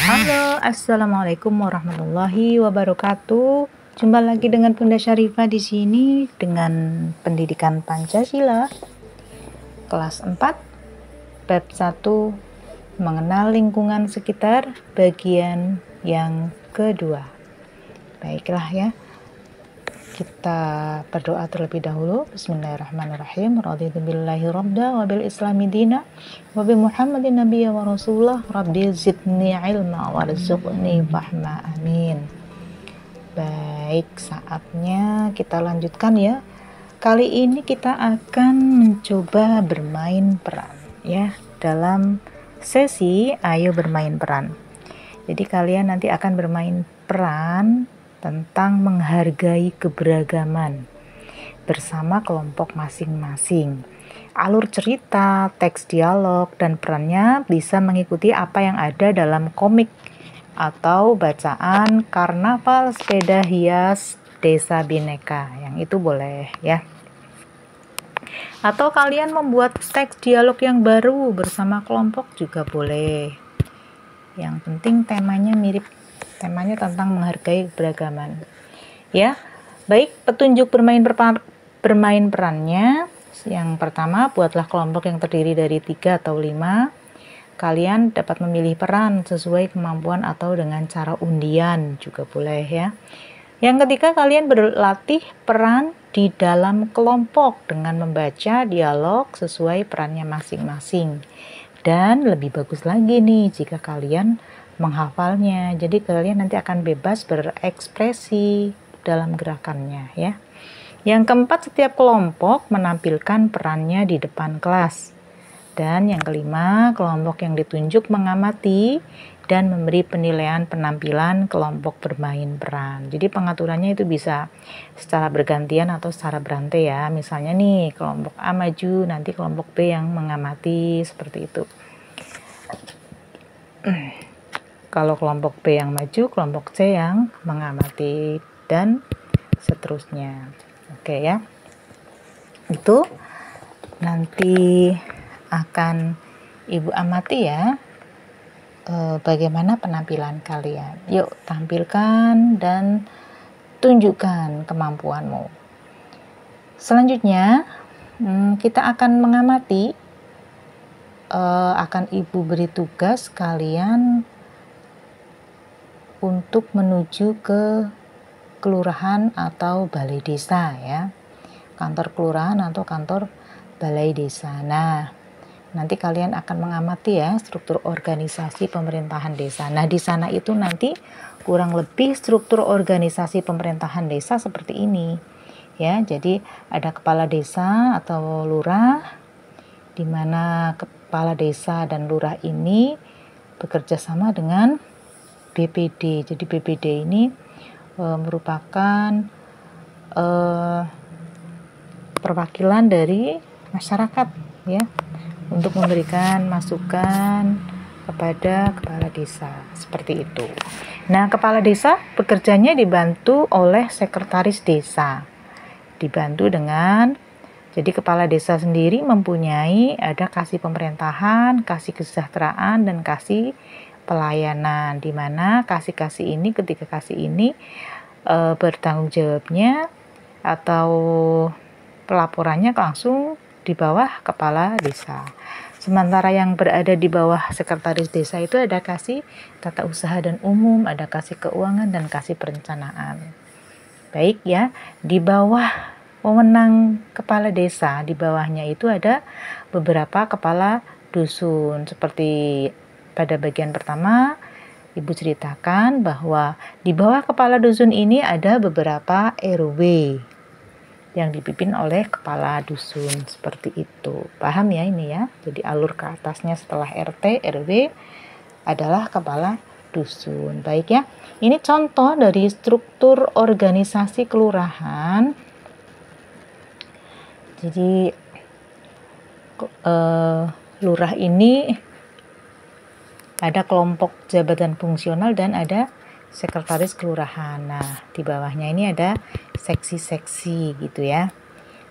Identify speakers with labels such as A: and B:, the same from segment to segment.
A: Halo, assalamualaikum warahmatullahi wabarakatuh. Jumpa lagi dengan Bunda Syarifah di sini dengan pendidikan Pancasila kelas 4 bab 1 mengenal lingkungan sekitar bagian yang kedua. Baiklah ya. Kita berdoa terlebih dahulu. Bismillahirrahmanirrahim. Raditu billahi rabda wa bil islami dina wa bi Muhammadin nabiyya wa rasulullah. Rabbi zidni ilma warzuqni fahma. Amin. Baik, saatnya kita lanjutkan ya. Kali ini kita akan mencoba bermain peran ya dalam sesi Ayo Bermain Peran. Jadi kalian nanti akan bermain peran tentang menghargai keberagaman bersama kelompok masing-masing. Alur cerita, teks dialog, dan perannya bisa mengikuti apa yang ada dalam komik atau bacaan Karnaval Sepeda Hias Desa Bineka. Yang itu boleh ya. Atau kalian membuat teks dialog yang baru bersama kelompok juga boleh. Yang penting temanya mirip. Temanya tentang menghargai keberagaman. Ya, baik, petunjuk bermain perannya. Yang pertama, buatlah kelompok yang terdiri dari 3 atau 5. Kalian dapat memilih peran sesuai kemampuan atau dengan cara undian juga boleh ya. Yang ketiga, kalian berlatih peran di dalam kelompok dengan membaca dialog sesuai perannya masing-masing. Dan lebih bagus lagi nih jika kalian menghafalnya. Jadi kalian nanti akan bebas berekspresi dalam gerakannya ya. Yang keempat, setiap kelompok menampilkan perannya di depan kelas. Dan yang kelima, kelompok yang ditunjuk mengamati dan memberi penilaian penampilan kelompok bermain peran. Jadi pengaturannya itu bisa secara bergantian atau secara berantai ya. Misalnya nih, kelompok A maju, nanti kelompok B yang mengamati, seperti itu. Kalau kelompok B yang maju, kelompok C yang mengamati, dan seterusnya. Oke ya. Itu nanti akan Ibu amati ya bagaimana penampilan kalian. Yuk tampilkan dan tunjukkan kemampuanmu. Selanjutnya kita akan mengamati, akan Ibu beri tugas kalian untuk menuju ke kelurahan atau balai desa ya, kantor kelurahan atau kantor balai desa. Nah, nanti kalian akan mengamati ya struktur organisasi pemerintahan desa. Nah, di sana itu nanti kurang lebih struktur organisasi pemerintahan desa seperti ini ya. Jadi ada kepala desa atau lurah, di mana kepala desa dan lurah ini bekerja sama dengan BPD. Jadi BPD ini merupakan perwakilan dari masyarakat ya, untuk memberikan masukan kepada kepala desa, seperti itu. Nah, kepala desa bekerjanya dibantu oleh sekretaris desa. Dibantu dengan, jadi kepala desa sendiri mempunyai ada kasih pemerintahan, kasih kesejahteraan, dan kasih pelayanan, di mana kasih-kasih ini, ketika kasih ini bertanggung jawabnya atau pelaporannya langsung di bawah kepala desa. Sementara yang berada di bawah sekretaris desa itu ada kasih tata usaha dan umum, ada kasih keuangan, dan kasih perencanaan. Baik ya, di bawah wewenang kepala desa, di bawahnya itu ada beberapa kepala dusun. Seperti pada bagian pertama, Ibu ceritakan bahwa di bawah kepala dusun ini ada beberapa RW yang dipimpin oleh kepala dusun, seperti itu. Paham ya ini ya? Jadi alur ke atasnya setelah RT, RW adalah kepala dusun. Baik ya. Ini contoh dari struktur organisasi kelurahan. Jadi lurah ini ada kelompok jabatan fungsional dan ada sekretaris kelurahan. Nah, di bawahnya ini ada seksi-seksi gitu ya.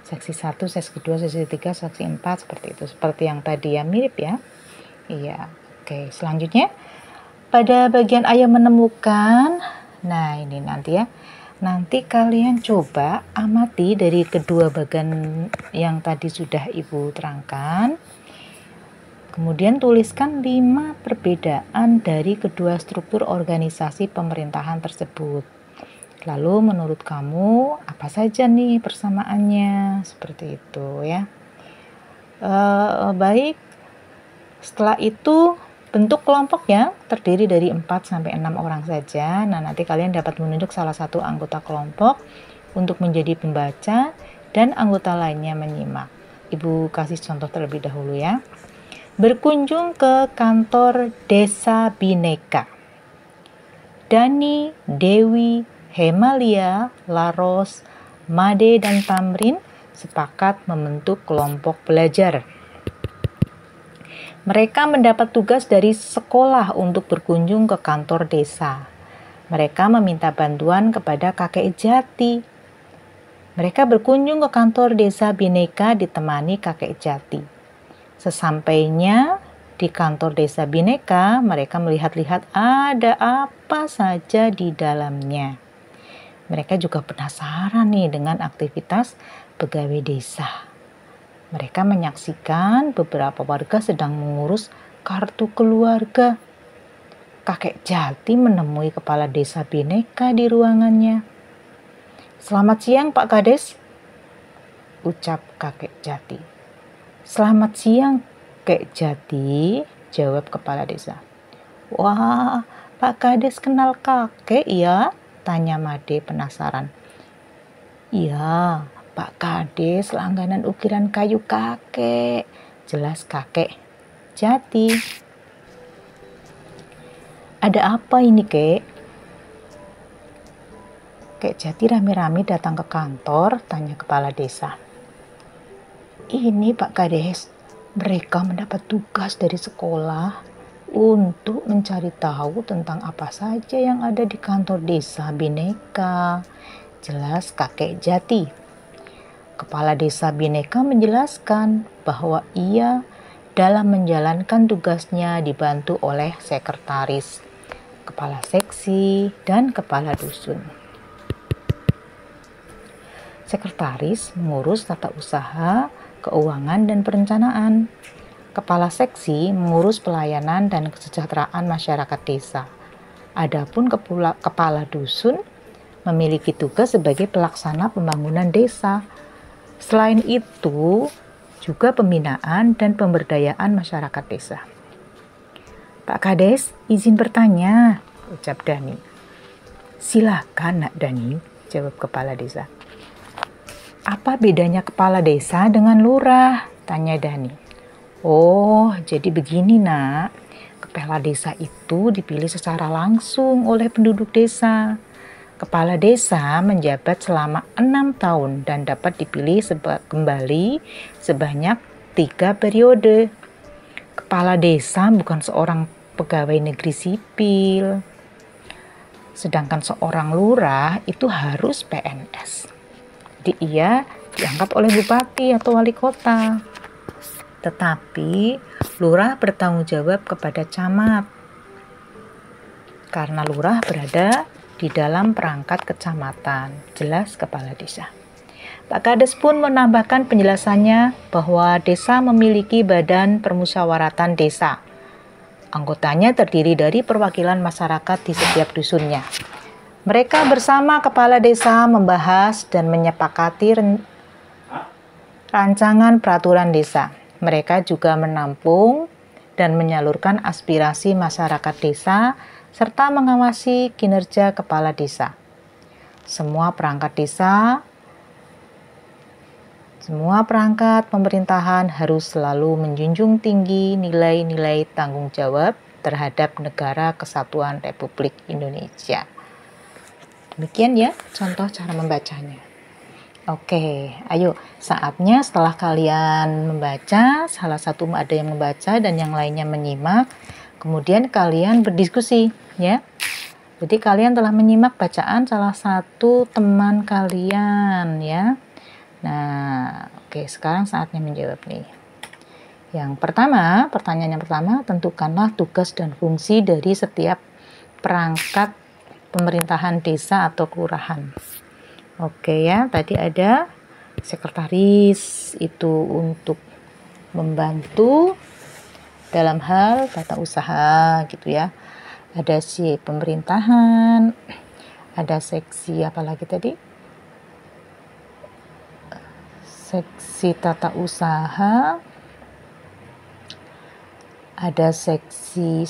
A: Seksi 1, seksi 2, seksi 3, seksi 4, seperti itu. Seperti yang tadi ya, mirip ya. Iya. Oke, selanjutnya Pada bagian ayah menemukan, nah ini nanti ya, nanti kalian coba amati dari kedua bagian yang tadi sudah Ibu terangkan. Kemudian tuliskan 5 perbedaan dari kedua struktur organisasi pemerintahan tersebut. Lalu menurut kamu apa saja nih persamaannya? Seperti itu ya. Baik, setelah itu bentuk kelompok ya terdiri dari 4-6 orang saja. Nah, nanti kalian dapat menunjuk salah satu anggota kelompok untuk menjadi pembaca dan anggota lainnya menyimak. Ibu kasih contoh terlebih dahulu ya. Berkunjung ke kantor Desa Bhinneka. Dani, Dewi, Hemalia, Laros, Made, dan Tamrin sepakat membentuk kelompok belajar. Mereka mendapat tugas dari sekolah untuk berkunjung ke kantor desa. Mereka meminta bantuan kepada kakek Jati. Mereka berkunjung ke kantor desa Bhinneka ditemani kakek Jati. Sesampainya di kantor desa Bhinneka, mereka melihat-lihat ada apa saja di dalamnya. Mereka juga penasaran nih dengan aktivitas pegawai desa. Mereka menyaksikan beberapa warga sedang mengurus kartu keluarga. Kakek Jati menemui kepala desa Bhinneka di ruangannya. "Selamat siang, Pak Kades," ucap kakek Jati. "Selamat siang, Kek Jati," jawab kepala desa. "Wah, Pak Kades kenal kakek ya?" tanya Made penasaran. "Iya, Pak Kades langganan ukiran kayu kakek," jelas kakek Jati. "Ada apa ini, Kek?" Kek Jati rame-rame datang ke kantor, tanya kepala desa. "Ini Pak Kades, mereka mendapat tugas dari sekolah untuk mencari tahu tentang apa saja yang ada di kantor desa Bhinneka," jelas kakek Jati. Kepala desa Bhinneka menjelaskan bahwa ia dalam menjalankan tugasnya dibantu oleh sekretaris, kepala seksi, dan kepala dusun. Sekretaris mengurus tata usaha, keuangan, dan perencanaan. Kepala seksi mengurus pelayanan dan kesejahteraan masyarakat desa. Adapun kepala dusun memiliki tugas sebagai pelaksana pembangunan desa. Selain itu, juga pembinaan dan pemberdayaan masyarakat desa. "Pak Kades, izin bertanya," ucap Dani. "Silakan, Nak Dani," jawab kepala desa. "Apa bedanya kepala desa dengan lurah?" tanya Dani. "Oh, jadi begini, Nak. Kepala desa itu dipilih secara langsung oleh penduduk desa. Kepala desa menjabat selama 6 tahun dan dapat dipilih kembali sebanyak 3 periode. Kepala desa bukan seorang pegawai negeri sipil. Sedangkan seorang lurah itu harus PNS. Jadi ia diangkat oleh bupati atau wali kota. Tetapi lurah bertanggung jawab kepada camat. Karena lurah berada di dalam perangkat kecamatan, jelas kepala desa. Pak Kades pun menambahkan penjelasannya bahwa desa memiliki badan permusyawaratan desa. Anggotanya terdiri dari perwakilan masyarakat di setiap dusunnya. Mereka bersama kepala desa membahas dan menyepakati rancangan peraturan desa. Mereka juga menampung dan menyalurkan aspirasi masyarakat desa serta mengawasi kinerja kepala desa. Semua perangkat pemerintahan harus selalu menjunjung tinggi nilai-nilai tanggung jawab terhadap Negara Kesatuan Republik Indonesia. Demikian ya contoh cara membacanya. Oke, ayo saatnya setelah kalian membaca, salah satu ada yang membaca dan yang lainnya menyimak, kemudian kalian berdiskusi ya. Jadi kalian telah menyimak bacaan salah satu teman kalian ya. Nah, oke, sekarang saatnya menjawab nih. Yang pertama, pertanyaan yang pertama, tentukanlah tugas dan fungsi dari setiap perangkat pemerintahan desa atau kelurahan. Oke ya, tadi ada sekretaris, itu untuk membantu dalam hal tata usaha gitu ya. Ada si pemerintahan, ada seksi apa lagi tadi? Seksi tata usaha, ada seksi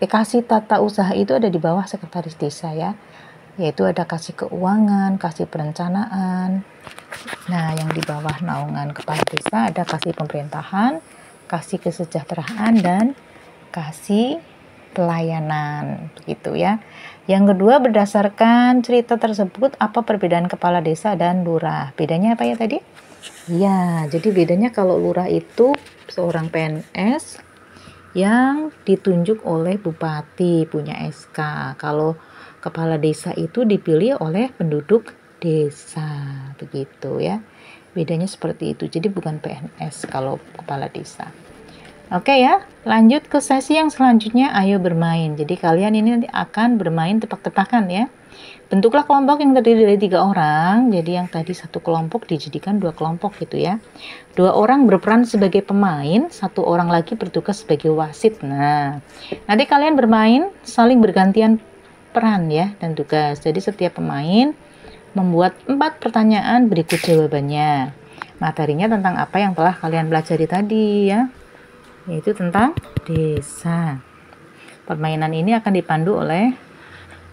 A: kasih tata usaha itu ada di bawah sekretaris desa ya, yaitu ada kasih keuangan, kasih perencanaan. Nah, yang di bawah naungan kepala desa ada kasih pemerintahan, kasih kesejahteraan, dan kasih pelayanan, begitu ya. Yang kedua, berdasarkan cerita tersebut, apa perbedaan kepala desa dan lurah? Bedanya apa ya tadi? Ya, jadi bedanya kalau lurah itu seorang PNS yang ditunjuk oleh bupati, punya SK. Kalau kepala desa itu dipilih oleh penduduk desa, begitu ya. Bedanya seperti itu. Jadi bukan PNS kalau kepala desa. Oke ya, lanjut ke sesi yang selanjutnya. Ayo bermain. Jadi kalian ini nanti akan bermain tebak-tebakan ya. Bentuklah kelompok yang terdiri dari 3 orang. Jadi yang tadi satu kelompok dijadikan 2 kelompok gitu ya. 2 orang berperan sebagai pemain, 1 orang lagi bertugas sebagai wasit. Nah, nanti kalian bermain saling bergantian peran ya dan tugas. Jadi setiap pemain membuat 4 pertanyaan berikut jawabannya. Materinya tentang apa yang telah kalian pelajari tadi ya, yaitu tentang desa. Permainan ini akan dipandu oleh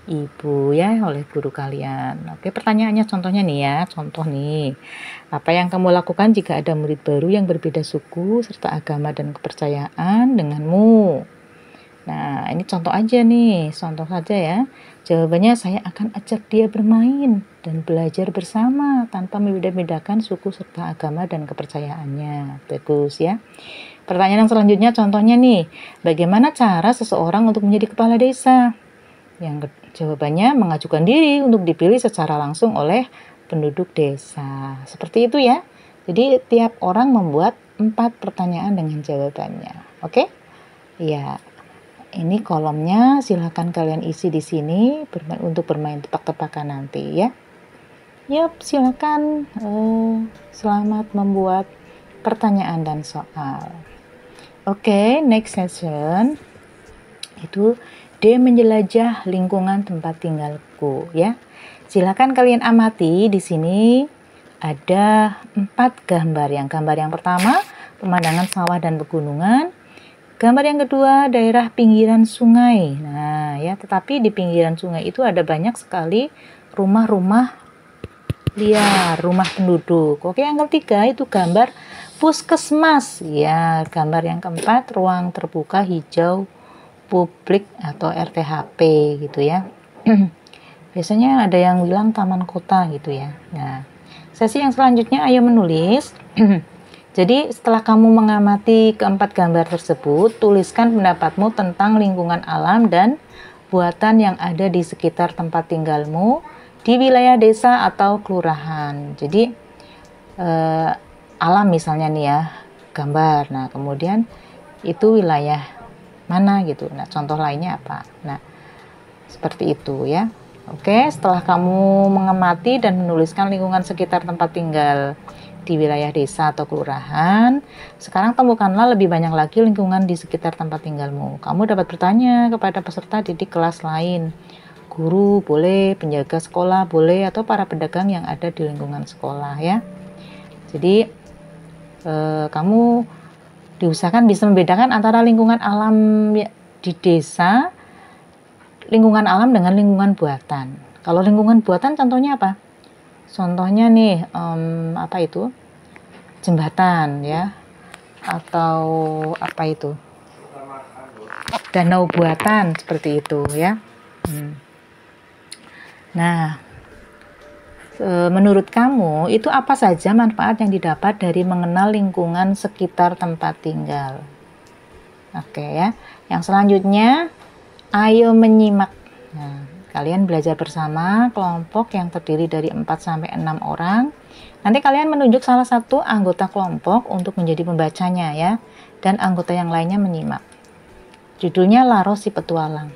A: ibu ya, oleh guru kalian. Oke, pertanyaannya contohnya nih ya, contoh nih. Apa yang kamu lakukan jika ada murid baru yang berbeda suku serta agama dan kepercayaan denganmu? Nah, ini contoh aja nih, contoh saja ya. Jawabannya, saya akan ajak dia bermain dan belajar bersama tanpa membeda-bedakan suku serta agama dan kepercayaannya. Bagus ya. Pertanyaan yang selanjutnya contohnya nih, bagaimana cara seseorang untuk menjadi kepala desa? Yang jawabannya, mengajukan diri untuk dipilih secara langsung oleh penduduk desa. Seperti itu ya. Jadi tiap orang membuat 4 pertanyaan dengan jawabannya. Oke? Ya. Ini kolomnya, silahkan kalian isi di sini untuk bermain tebak-tebakan nanti ya. Yap, silakan. Selamat membuat pertanyaan dan soal. Oke, next session itu D, menjelajah lingkungan tempat tinggalku ya. Silakan kalian amati di sini ada 4 gambar. Gambar yang pertama, pemandangan sawah dan pegunungan. Gambar yang kedua, daerah pinggiran sungai. Nah, ya, tetapi di pinggiran sungai itu ada banyak sekali rumah-rumah liar, rumah penduduk. Oke, yang ketiga itu gambar puskesmas. Ya, gambar yang keempat, ruang terbuka hijau publik atau RTHP gitu ya. Biasanya ada yang bilang taman kota gitu ya. Nah, sesi yang selanjutnya ayo menulis. Jadi setelah kamu mengamati keempat gambar tersebut, tuliskan pendapatmu tentang lingkungan alam dan buatan yang ada di sekitar tempat tinggalmu di wilayah desa atau kelurahan. Jadi alam misalnya nih ya, gambar. Nah, kemudian itu wilayah mana gitu. Nah, contoh lainnya apa? Nah, seperti itu ya. Oke, setelah kamu mengamati dan menuliskan lingkungan sekitar tempat tinggal di wilayah desa atau kelurahan, sekarang temukanlah lebih banyak lagi lingkungan di sekitar tempat tinggalmu. Kamu dapat bertanya kepada peserta didik kelas lain, guru boleh, penjaga sekolah boleh, atau para pedagang yang ada di lingkungan sekolah ya. Jadi kamu diusahakan bisa membedakan antara lingkungan alam di desa, lingkungan alam dengan lingkungan buatan. Kalau lingkungan buatan contohnya apa? Contohnya nih, apa itu? Jembatan ya, atau apa itu? Danau buatan seperti itu ya. Nah, menurut kamu itu apa saja manfaat yang didapat dari mengenal lingkungan sekitar tempat tinggal? Oke ya. Yang selanjutnya, ayo menyimak. Nah, kalian belajar bersama kelompok yang terdiri dari 4-6 orang. Nanti kalian menunjuk salah satu anggota kelompok untuk menjadi pembacanya ya, dan anggota yang lainnya menyimak. Judulnya Laros si Petualang.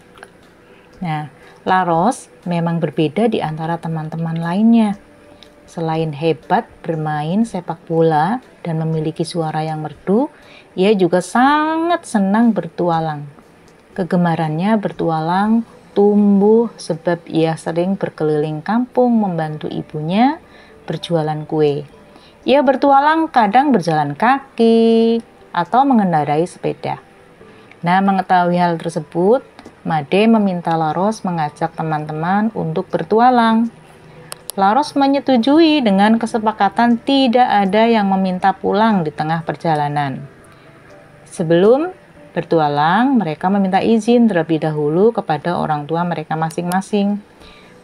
A: Nah, Laros memang berbeda di antara teman-teman lainnya. Selain hebat bermain sepak bola dan memiliki suara yang merdu, ia juga sangat senang bertualang. Kegemarannya bertualang tumbuh sebab ia sering berkeliling kampung membantu ibunya berjualan kue. Ia bertualang kadang berjalan kaki atau mengendarai sepeda. Nah, mengetahui hal tersebut, Made meminta Laros mengajak teman-teman untuk bertualang. Laros menyetujui dengan kesepakatan tidak ada yang meminta pulang di tengah perjalanan. Sebelum bertualang, mereka meminta izin terlebih dahulu kepada orang tua mereka masing-masing.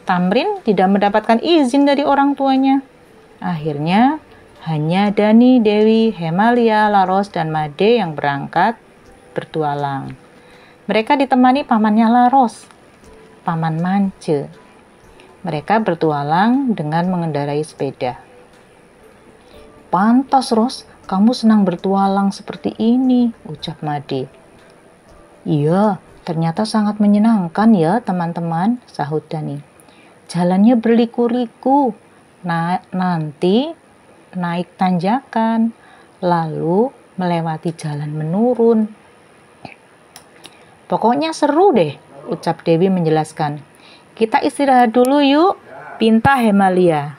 A: Tamrin tidak mendapatkan izin dari orang tuanya. Akhirnya, hanya Dani, Dewi, Hemalia, Laros, dan Made yang berangkat bertualang. Mereka ditemani pamannya Laros, Paman Mance. Mereka bertualang dengan mengendarai sepeda. "Pantas, Ros, kamu senang bertualang seperti ini," ucap Made. "Iya, ternyata sangat menyenangkan ya teman-teman," sahut Dani. "Jalannya berliku-liku, nanti naik tanjakan, lalu melewati jalan menurun. Pokoknya seru deh," ucap Dewi menjelaskan. "Kita istirahat dulu yuk," pinta Hemalia.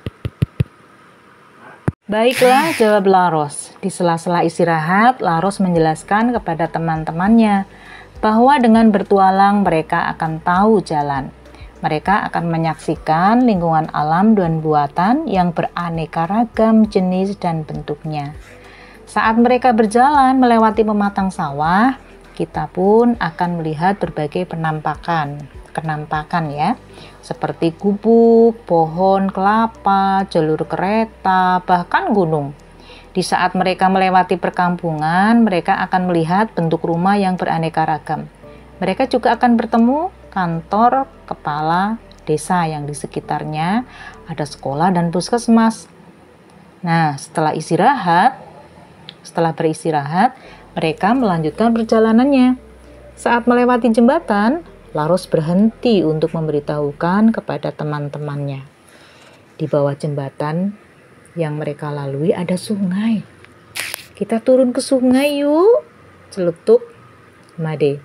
A: "Baiklah," jawab Laros. Di sela-sela istirahat, Laros menjelaskan kepada teman-temannya bahwa dengan bertualang mereka akan tahu jalan. Mereka akan menyaksikan lingkungan alam dan buatan yang beraneka ragam jenis dan bentuknya. Saat mereka berjalan melewati pematang sawah, kita pun akan melihat berbagai penampakan ya, seperti gubuk, pohon kelapa, jalur kereta, bahkan gunung. Di saat mereka melewati perkampungan, mereka akan melihat bentuk rumah yang beraneka ragam. Mereka juga akan bertemu kantor kepala desa yang di sekitarnya ada sekolah dan puskesmas. Nah, setelah beristirahat, mereka melanjutkan perjalanannya. Saat melewati jembatan, Laros berhenti untuk memberitahukan kepada teman-temannya. Di bawah jembatan yang mereka lalui ada sungai. "Kita turun ke sungai yuk," celetuk Made.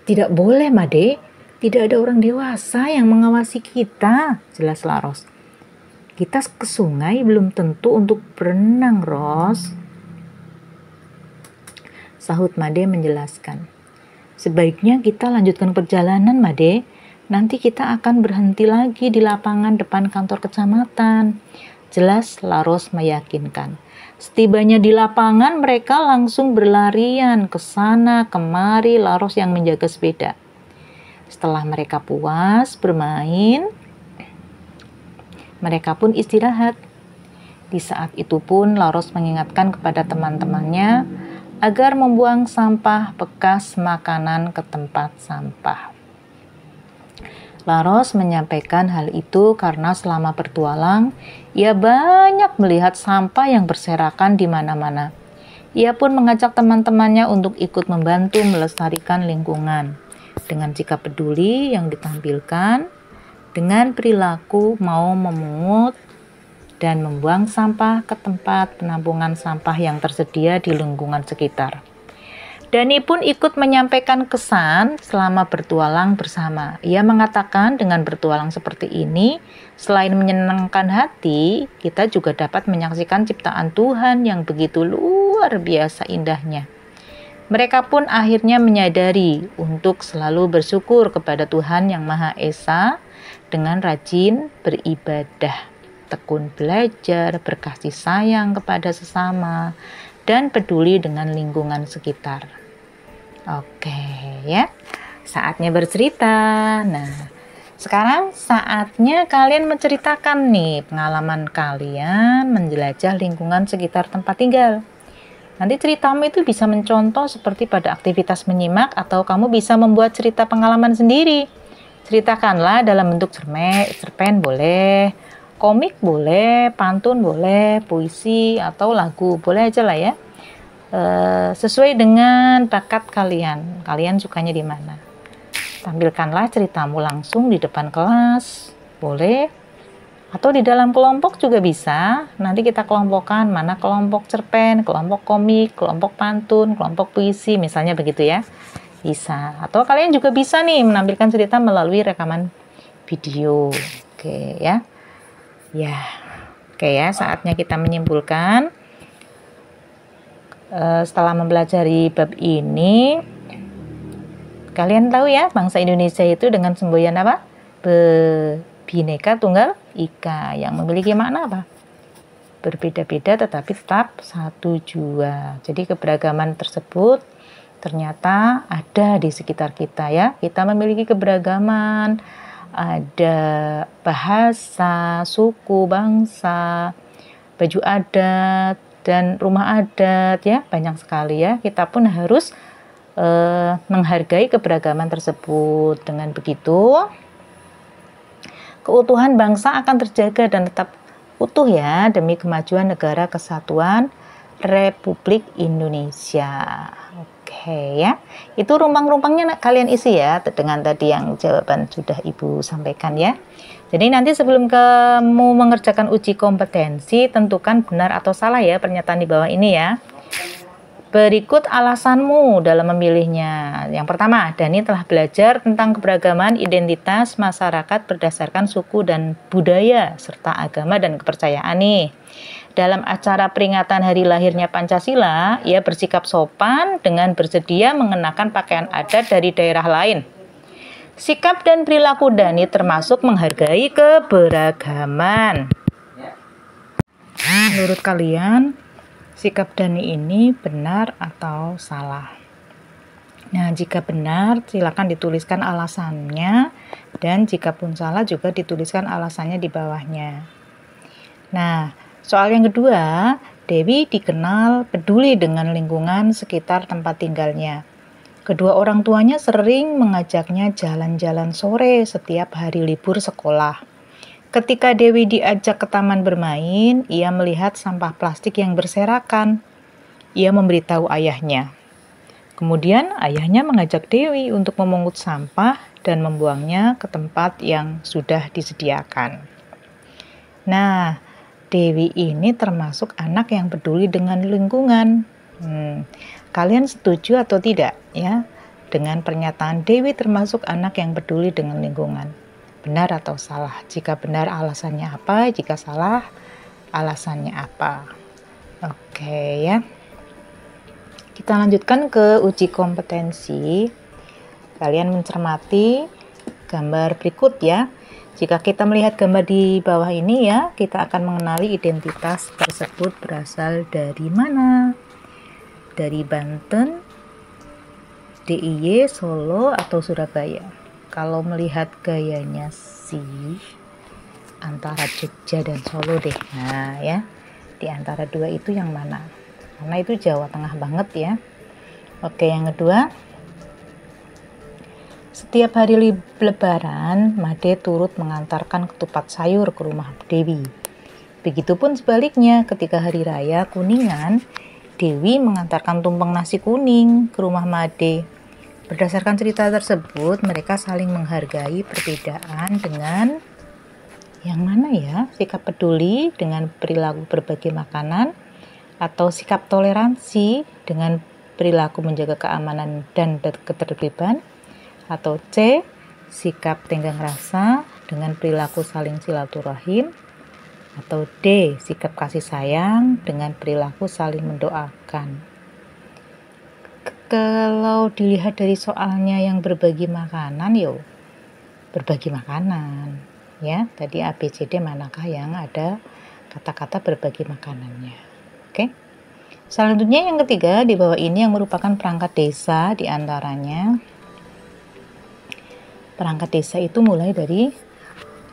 A: "Tidak boleh, Made. Tidak ada orang dewasa yang mengawasi kita," jelas Laros. "Kita ke sungai belum tentu untuk berenang, Ros," sahut Made menjelaskan. "Sebaiknya kita lanjutkan perjalanan, Made. Nanti kita akan berhenti lagi di lapangan depan kantor kecamatan," jelas Laros meyakinkan. Setibanya di lapangan, mereka langsung berlarian ke sana kemari, Laros yang menjaga sepeda. Setelah mereka puas bermain, mereka pun istirahat. Di saat itu pun Laros mengingatkan kepada teman-temannya agar membuang sampah bekas makanan ke tempat sampah. Laros menyampaikan hal itu karena selama bertualang, ia banyak melihat sampah yang berserakan di mana-mana. Ia pun mengajak teman-temannya untuk ikut membantu melestarikan lingkungan. Dengan sikap peduli yang ditampilkan, dengan perilaku mau memungut dan membuang sampah ke tempat penampungan sampah yang tersedia di lingkungan sekitar. Dani pun ikut menyampaikan kesan selama bertualang bersama. Ia mengatakan dengan bertualang seperti ini, selain menyenangkan hati, kita juga dapat menyaksikan ciptaan Tuhan yang begitu luar biasa indahnya. Mereka pun akhirnya menyadari untuk selalu bersyukur kepada Tuhan Yang Maha Esa dengan rajin beribadah, tekun belajar, berkasih sayang kepada sesama, dan peduli dengan lingkungan sekitar. Oke ya, saatnya bercerita. Nah, sekarang saatnya kalian menceritakan nih pengalaman kalian menjelajah lingkungan sekitar tempat tinggal. Nanti ceritamu itu bisa mencontoh seperti pada aktivitas menyimak, atau kamu bisa membuat cerita pengalaman sendiri. Ceritakanlah dalam bentuk cerpen boleh, komik boleh, pantun boleh, puisi atau lagu boleh aja lah ya. Sesuai dengan bakat kalian. Kalian sukanya di mana? Tampilkanlah ceritamu langsung di depan kelas, boleh. Atau di dalam kelompok juga bisa. Nanti kita kelompokkan mana kelompok cerpen, kelompok komik, kelompok pantun, kelompok puisi, misalnya begitu ya. Bisa. Atau kalian juga bisa nih menampilkan cerita melalui rekaman video. Oke ya. Ya. Oke ya, saatnya kita menyimpulkan. Setelah mempelajari bab ini, kalian tahu ya bangsa Indonesia itu dengan semboyan apa? Bhinneka Tunggal Ika, yang memiliki makna apa? Berbeda-beda tetapi tetap satu jua. Jadi keberagaman tersebut ternyata ada di sekitar kita ya. Kita memiliki keberagaman, ada bahasa, suku, bangsa, baju adat, dan rumah adat ya, banyak sekali ya. Kita pun harus menghargai keberagaman tersebut. Dengan begitu keutuhan bangsa akan terjaga dan tetap utuh ya, demi kemajuan negara kesatuan Republik Indonesia. Oke ya, itu rumpang-rumpangnya kalian isi ya, dengan tadi yang jawaban sudah Ibu sampaikan ya. Jadi nanti sebelum kamu mengerjakan uji kompetensi, tentukan benar atau salah ya pernyataan di bawah ini ya. Berikut alasanmu dalam memilihnya. Yang pertama, Dani telah belajar tentang keberagaman identitas masyarakat berdasarkan suku dan budaya, serta agama dan kepercayaan nih. Dalam acara peringatan hari lahirnya Pancasila, ia bersikap sopan dengan bersedia mengenakan pakaian adat dari daerah lain. Sikap dan perilaku Dani termasuk menghargai keberagaman. Menurut kalian, sikap Dani ini benar atau salah? Nah, jika benar, silakan dituliskan alasannya, dan jika pun salah juga dituliskan alasannya di bawahnya. Nah, soal yang kedua, Dewi dikenal peduli dengan lingkungan sekitar tempat tinggalnya. Kedua orang tuanya sering mengajaknya jalan-jalan sore setiap hari libur sekolah. Ketika Dewi diajak ke taman bermain, ia melihat sampah plastik yang berserakan. Ia memberitahu ayahnya. Kemudian ayahnya mengajak Dewi untuk memungut sampah dan membuangnya ke tempat yang sudah disediakan. Nah, Dewi ini termasuk anak yang peduli dengan lingkungan. Kalian setuju atau tidak ya dengan pernyataan Dewi termasuk anak yang peduli dengan lingkungan? Benar atau salah? Jika benar alasannya apa? Jika salah alasannya apa? Oke ya. Kita lanjutkan ke uji kompetensi. Kalian mencermati gambar berikut ya. Jika kita melihat gambar di bawah ini ya, kita akan mengenali identitas tersebut berasal dari mana. Dari Banten, DIY, Solo, atau Surabaya. Kalau melihat gayanya sih antara Jogja dan Solo deh. Nah ya, di antara dua itu yang mana? Karena itu Jawa Tengah banget ya. Oke, yang kedua, setiap hari Lebaran, Made turut mengantarkan ketupat sayur ke rumah Dewi. Begitupun sebaliknya, ketika hari raya Kuningan, Dewi mengantarkan tumpeng nasi kuning ke rumah Made. Berdasarkan cerita tersebut, mereka saling menghargai perbedaan dengan yang mana ya? Sikap peduli dengan perilaku berbagi makanan, atau sikap toleransi dengan perilaku menjaga keamanan dan ketertiban, atau C, sikap tenggang rasa dengan perilaku saling silaturahim, atau D, sikap kasih sayang dengan perilaku saling mendoakan. Kalau dilihat dari soalnya yang berbagi makanan, berbagi makanan ya. Tadi ABCD manakah yang ada kata-kata berbagi makanannya? Oke. Selanjutnya yang ketiga di bawah ini yang merupakan perangkat desa, diantaranya perangkat desa itu mulai dari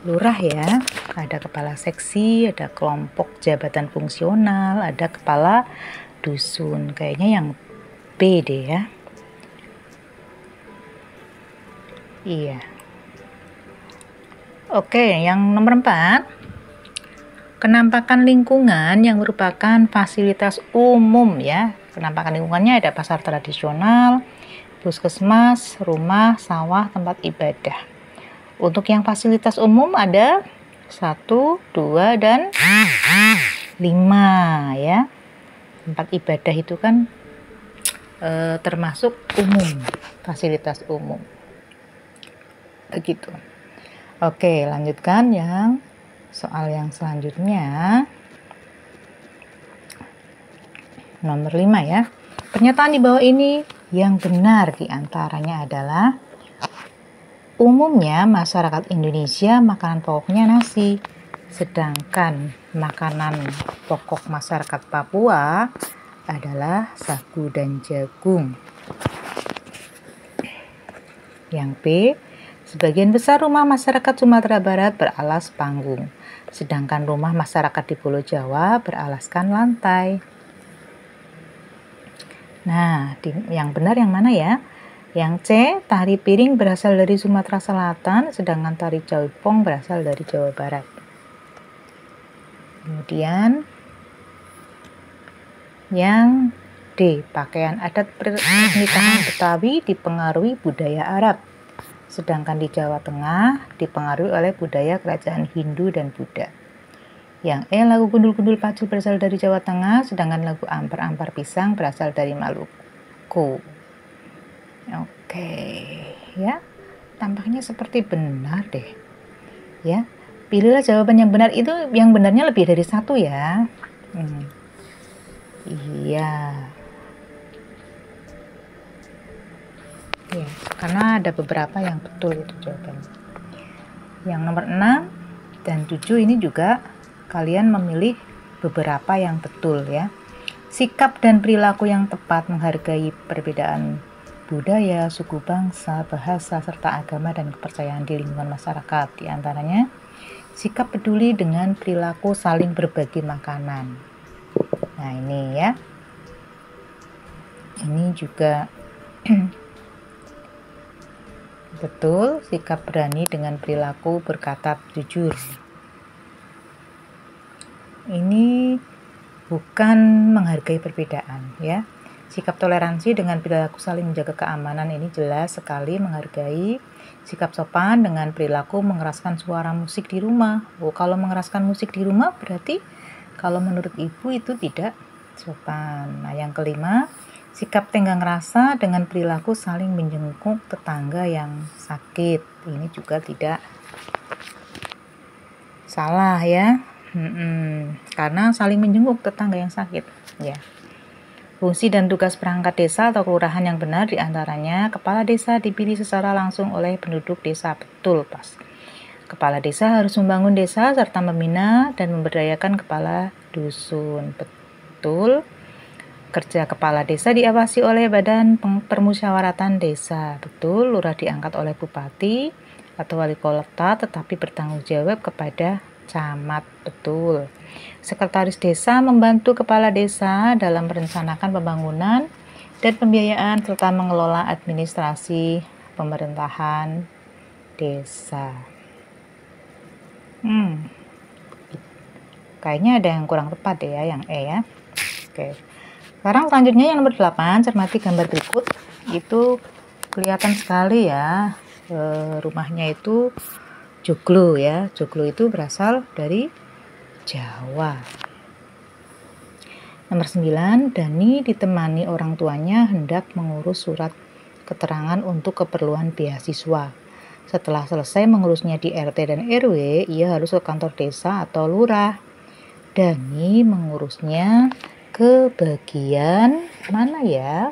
A: lurah ya, ada kepala seksi, ada kelompok jabatan fungsional, ada kepala dusun. Kayaknya yang B deh ya. Iya. Oke, yang nomor 4, Kenampakan lingkungan yang merupakan fasilitas umum ya. Penampakan lingkungannya ada pasar tradisional, puskesmas, rumah, sawah, tempat ibadah. Untuk yang fasilitas umum ada 1, 2, dan 5 ya. Tempat ibadah itu kan termasuk umum, fasilitas umum. Begitu. Oke, lanjutkan yang soal yang selanjutnya. Nomor 5 ya. Pernyataan di bawah ini yang benar diantaranya adalah: umumnya masyarakat Indonesia makanan pokoknya nasi, sedangkan makanan pokok masyarakat Papua adalah sagu dan jagung. Yang B, sebagian besar rumah masyarakat Sumatera Barat beralas panggung, sedangkan rumah masyarakat di Pulau Jawa beralaskan lantai. Nah, yang benar yang mana ya? Yang C, tari piring berasal dari Sumatera Selatan, sedangkan tari jaipong berasal dari Jawa Barat. Kemudian yang D, pakaian adat pernikahan Betawi dipengaruhi budaya Arab, sedangkan di Jawa Tengah dipengaruhi oleh budaya kerajaan Hindu dan Buddha. Yang E, lagu gundul-gundul pacul berasal dari Jawa Tengah, sedangkan lagu ampar-ampar pisang berasal dari Maluku. Oke, ya, tampaknya seperti benar deh. Ya, pilihlah jawaban yang benar. Itu yang benarnya lebih dari 1 ya. Iya. Ya, karena ada beberapa yang betul itu jawabannya. Yang nomor 6 dan 7 ini juga kalian memilih beberapa yang betul ya. Sikap dan perilaku yang tepat menghargai perbedaan budaya, suku bangsa, bahasa, serta agama dan kepercayaan di lingkungan masyarakat. Di antaranya, sikap peduli dengan perilaku saling berbagi makanan. Nah ini ya. Ini juga betul, sikap berani dengan perilaku berkata jujur. Ini bukan menghargai perbedaan ya. Sikap toleransi dengan perilaku saling menjaga keamanan ini jelas sekali menghargai. Sikap sopan dengan perilaku mengeraskan suara musik di rumah. Kalau mengeraskan musik di rumah berarti kalau menurut ibu itu tidak sopan. Nah yang kelima, sikap tenggang rasa dengan perilaku saling menjenguk tetangga yang sakit. Ini juga tidak salah ya. Karena saling menjenguk tetangga yang sakit ya. Fungsi dan tugas perangkat desa atau kelurahan yang benar diantaranya kepala desa dipilih secara langsung oleh penduduk desa. Betul, pas. Kepala desa harus membangun desa serta membina dan memberdayakan kepala dusun. Betul. Kerja kepala desa diawasi oleh badan permusyawaratan desa. Betul. Lurah diangkat oleh bupati atau wali kota tetapi bertanggung jawab kepada camat. Betul. Sekretaris desa membantu kepala desa dalam merencanakan pembangunan dan pembiayaan serta mengelola administrasi pemerintahan desa. Kayaknya ada yang kurang tepat deh ya, yang E ya. Oke. Sekarang selanjutnya yang nomor 8, cermati gambar berikut. Itu kelihatan sekali ya, rumahnya itu joglo ya. Joglo itu berasal dari Jawa. Nomor 9, Dani ditemani orang tuanya hendak mengurus surat keterangan untuk keperluan beasiswa. Setelah selesai mengurusnya di RT dan RW, ia harus ke kantor desa atau lurah. Dani mengurusnya ke bagian mana ya?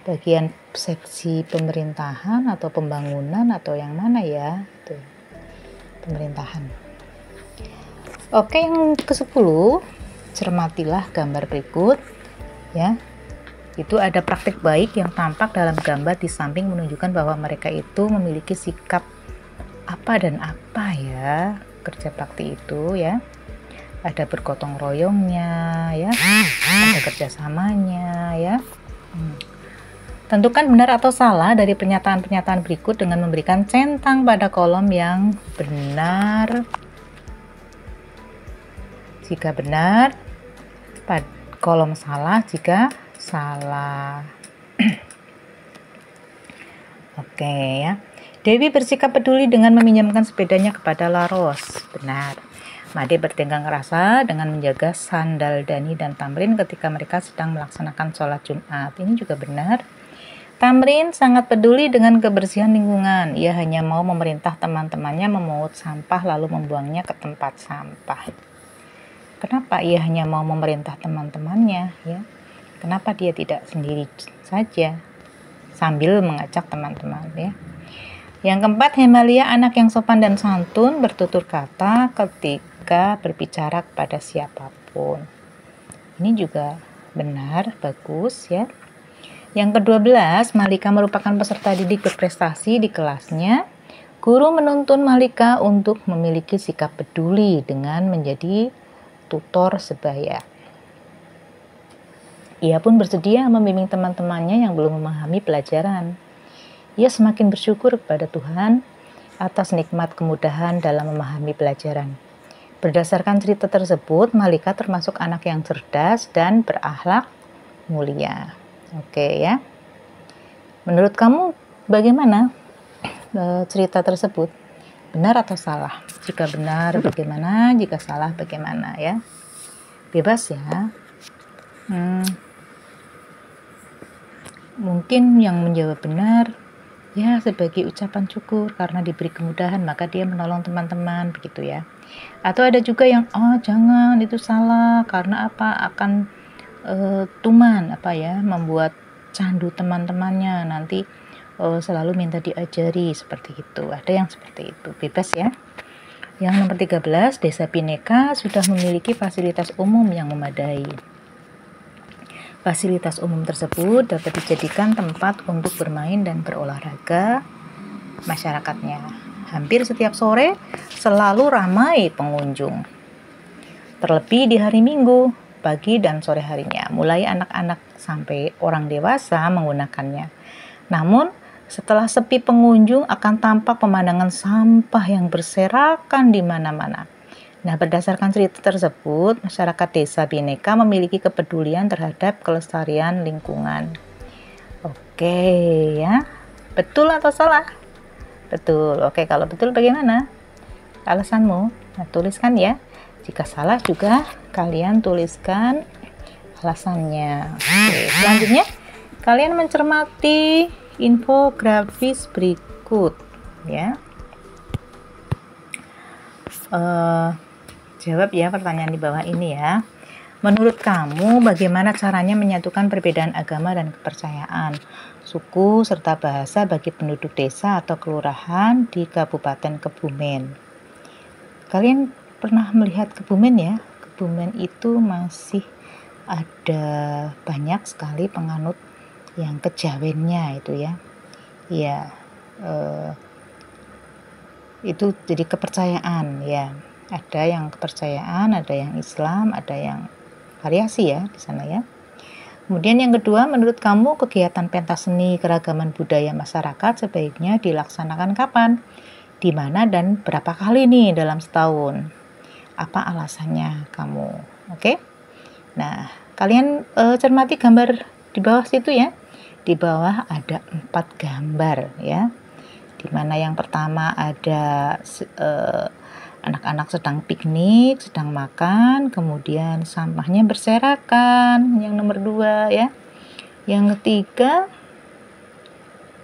A: Bagian seksi pemerintahan atau pembangunan atau yang mana ya? Tuh. Pemerintahan. Oke, yang ke-10, cermatilah gambar berikut ya. Itu ada praktik baik yang tampak dalam gambar di samping menunjukkan bahwa mereka itu memiliki sikap apa dan apa ya. Kerja bakti itu ya. Ada bergotong royongnya ya. Ada kerjasamanya ya. Tentukan benar atau salah dari pernyataan-pernyataan berikut dengan memberikan centang pada kolom yang benar jika benar, kolom salah jika salah. Oke ya. Dewi bersikap peduli dengan meminjamkan sepedanya kepada Laros. Benar. Made bertenggang rasa dengan menjaga sandal Dani dan Tamrin ketika mereka sedang melaksanakan sholat Jumat. Ini juga benar. Tamrin sangat peduli dengan kebersihan lingkungan. Ia hanya mau memerintah teman-temannya memungut sampah lalu membuangnya ke tempat sampah. Kenapa ia hanya mau memerintah teman-temannya? Ya? Kenapa dia tidak sendiri saja? Sambil mengajak teman-teman ya. Yang keempat, Hemalia anak yang sopan dan santun bertutur kata ketika berbicara kepada siapapun. Ini juga benar, bagus ya. Yang ke-12, Malika merupakan peserta didik berprestasi di kelasnya. Guru menuntun Malika untuk memiliki sikap peduli dengan menjadi tutor sebaya. Ia pun bersedia membimbing teman-temannya yang belum memahami pelajaran. Ia semakin bersyukur kepada Tuhan atas nikmat kemudahan dalam memahami pelajaran. Berdasarkan cerita tersebut, Malika termasuk anak yang cerdas dan berakhlak mulia. Oke ya. Menurut kamu bagaimana cerita tersebut? Benar atau salah? Jika benar bagaimana? Jika salah bagaimana ya? Bebas ya. Mungkin yang menjawab benar ya sebagai ucapan syukur karena diberi kemudahan maka dia menolong teman-teman begitu ya. Atau ada juga yang jangan, itu salah karena apa, akan membuat candu teman-temannya, nanti selalu minta diajari seperti itu. Ada yang seperti itu, bebas ya. Yang nomor 13, Desa Bhinneka sudah memiliki fasilitas umum yang memadai. Fasilitas umum tersebut dapat dijadikan tempat untuk bermain dan berolahraga masyarakatnya. Hampir setiap sore selalu ramai pengunjung. Terlebih di hari Minggu, pagi dan sore harinya, mulai anak-anak sampai orang dewasa menggunakannya. Namun, setelah sepi pengunjung akan tampak pemandangan sampah yang berserakan di mana-mana. Nah, berdasarkan cerita tersebut, masyarakat Desa Bhinneka memiliki kepedulian terhadap kelestarian lingkungan. Oke ya, betul atau salah? Betul. Oke, kalau betul bagaimana alasanmu? Nah, tuliskan ya. Jika salah juga kalian tuliskan alasannya. Oke, selanjutnya kalian mencermati infografis berikut ya. Jawab ya pertanyaan di bawah ini ya. Menurut kamu bagaimana caranya menyatukan perbedaan agama dan kepercayaan, suku serta bahasa bagi penduduk desa atau kelurahan di Kabupaten Kebumen? Kalian pernah melihat Kebumen ya? Kebumen itu masih ada banyak sekali penganut yang kejawennya itu ya. Iya, itu jadi kepercayaan ya. Ada yang kepercayaan, ada yang Islam, ada yang variasi ya di sana ya. Kemudian yang kedua, menurut kamu kegiatan pentas seni keragaman budaya masyarakat sebaiknya dilaksanakan kapan, di mana dan berapa kali nih dalam setahun? Apa alasannya kamu? Oke. Nah, kalian cermati gambar di bawah situ ya. Di bawah ada 4 gambar ya. Di mana yang pertama ada anak-anak sedang piknik, sedang makan, kemudian sampahnya berserakan. Yang nomor 2 ya. Yang ketiga,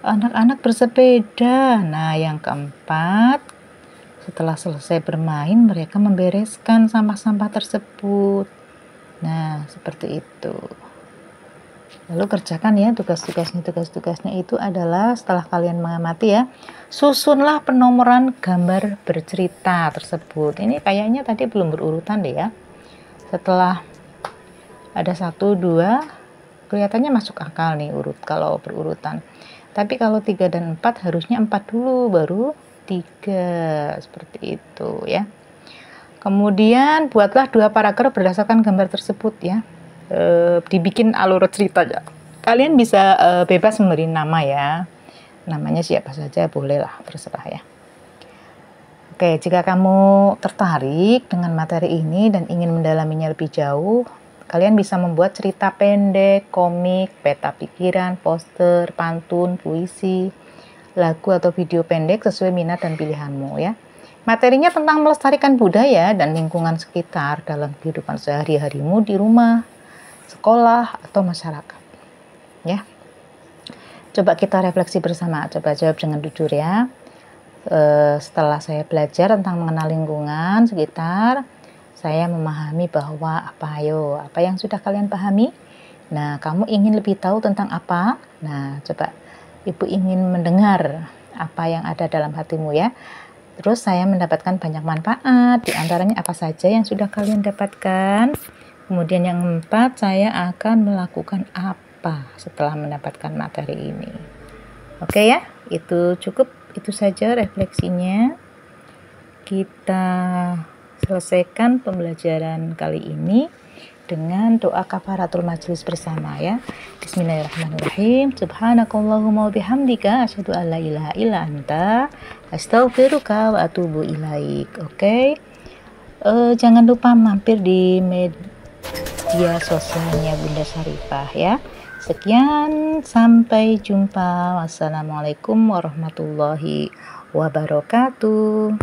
A: anak-anak bersepeda. Nah, yang keempat, setelah selesai bermain, mereka membereskan sampah-sampah tersebut. Nah, seperti itu. Lalu kerjakan ya tugas-tugasnya itu adalah setelah kalian mengamati ya, susunlah penomoran gambar bercerita tersebut. Ini kayaknya tadi belum berurutan deh ya. Setelah ada 1, 2, kelihatannya masuk akal nih urut kalau berurutan. Tapi kalau 3 dan 4 harusnya 4 dulu baru 3, seperti itu ya. Kemudian buatlah 2 paragraf berdasarkan gambar tersebut ya. Dibikin alur cerita aja. Kalian bisa bebas memberi nama ya. Namanya siapa saja boleh lah, terserah ya. Oke, jika kamu tertarik dengan materi ini dan ingin mendalaminya lebih jauh, kalian bisa membuat cerita pendek, komik, peta pikiran, poster, pantun, puisi, lagu atau video pendek sesuai minat dan pilihanmu ya. Materinya tentang melestarikan budaya dan lingkungan sekitar dalam kehidupan sehari-harimu di rumah, sekolah, atau masyarakat. Ya. Coba kita refleksi bersama, coba jawab dengan jujur ya. Setelah saya belajar tentang mengenal lingkungan sekitar, saya memahami bahwa apa yang sudah kalian pahami? Nah, kamu ingin lebih tahu tentang apa? Nah, coba Ibu ingin mendengar apa yang ada dalam hatimu ya. Terus saya mendapatkan banyak manfaat, di antaranya apa saja yang sudah kalian dapatkan. Kemudian yang keempat, saya akan melakukan apa setelah mendapatkan materi ini. Oke ya, itu cukup. Itu saja refleksinya. Kita selesaikan pembelajaran kali ini dengan doa kafaratul majlis bersama ya. Bismillahirrahmanirrahim. Subhanakallahumma wabihamdika asyhadu an la ilaha illa anta astaghfiruka wa atubu ilaik. Oke. Jangan lupa mampir di media sosialnya Bunda Syarifah ya. Sekian, sampai jumpa. Wassalamualaikum warahmatullahi wabarakatuh.